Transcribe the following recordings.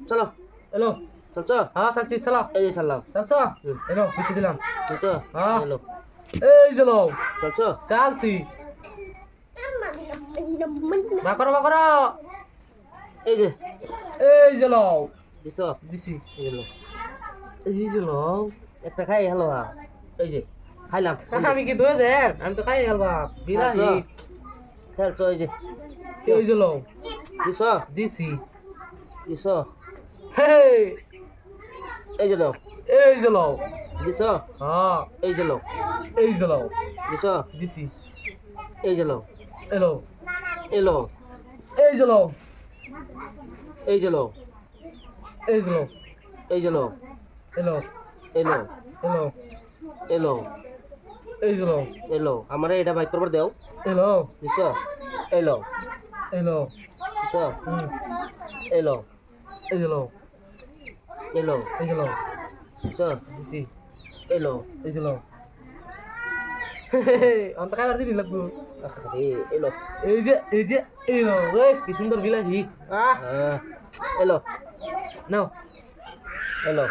চলো এলো চলছো হ্যাঁ চালছি চলো এই যে চাললাম চালছো এলো পিটি দিলাম চলছো হ্যাঁ এলো এই যে লো চলছো চালছি বা করো এই যে এই যে লো দিছো দিছি এই যে লো এই যে লো একটা খাই হ্যালো হ্যাঁ এই যে খাইলাম আমি কি ধুয়ে দেন আমি তো খাই গেলবা বিলাহি খেলছো এই যে এই যে লো দিছো দিছি দিছো হেই এই যে লো এই যে লো দিছো হ্যাঁ এই যে লো এই যে লো দিছো দিছি এই যে লো এলো এলো এই যে লো এই যে লো এই যে লো এই যে লো এলো এলো এলো এলো এই যে লো এলো আমার এটা বাইক করবার দেও এলো দিছো এলো এলো দিছো এলো এই যে লো এলো এই যে লো দিছো দিছি এলো এই যে লো অন্ত খাবার দিবি লাগবো আরে এলো এই যে এলো ওই কি সুন্দর বিলাহি আহ এলো নাও এলো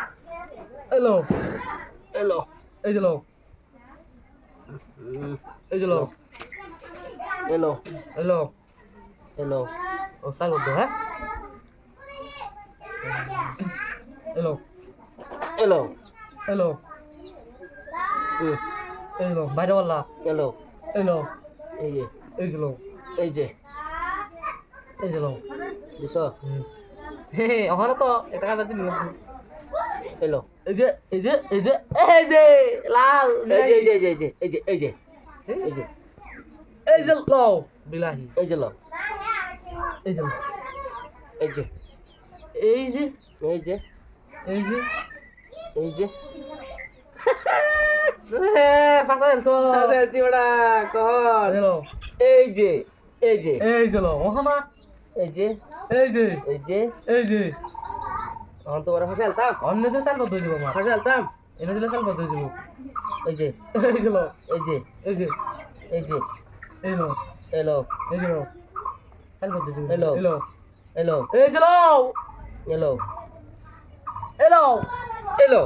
এলো এলো এই যে লো এই যে লো এলো এলো এলো ও সাল বদ্ধ হ্যাঁ এলো এলো এলো এলো বাইরে বললা এলো এলো এই যে এই যে লো এই যে এই যে লো দিছো হে ওখানে তো এটা খাবার দিবি লাগবো এলো এই যে এই যে এই যে এই যে লাল এই যে এই যে এই যে এই যে এই যে এই যে এই যে লো বিলাহি এই যে লো এই যে লো এই যে এই যে এই যে এই যে এই যে পাশা এলছো আচ্ছা বড়া কহন এলো এই যে এই যে এই যে লো ওখানে এই যে এই যে এই যে এই যে এখন তোমার হাসে আলতাম অন্য যে চাল বদ্ধ দিব আমার হাসে আলতাম এনে দিলে চাল বদ্ধ দিব এই যে এই যে লো এই যে এই যে এই যে এই লো এলো এই যে লো চাল বদ্ধ দিব এলো। এলো এলো এই যে লো এলো এলো এলো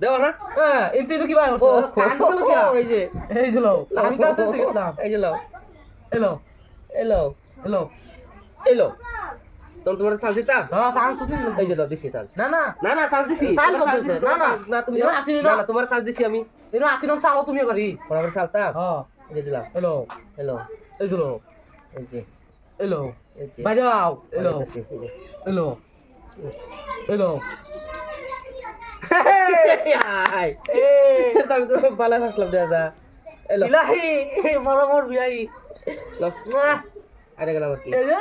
দেও না হ্যাঁ এতে কি ভাই হচ্ছে কান গুলো কি এই যে এই যে লো আমি তো আসতে গেছিলাম এই যে লো এলো এলো এলো এলো তখন তোমার চান্স দিতাম না চান্স তো দিন এই যে লো দিছি চান্স না না না না চান্স দিছি চাল তোমার বদ্ধ chance না না না তুমি এনো আসিনি না না তোমার চান্স দিছি আমি এনো আসিনি চালো তুমি করি বরাবর চালতাম হ্যাঁ এই যে দিলাম এলো এলো এই যে লো এই যে এলো এই যে বাইরে আও এলো এই যে এলো এলো হাই আমি তো বালা ফাসলাম দেয়া যা এলো ইলাহি মরমর বিয়াই লো না আরে গেলাম আর কি এই যে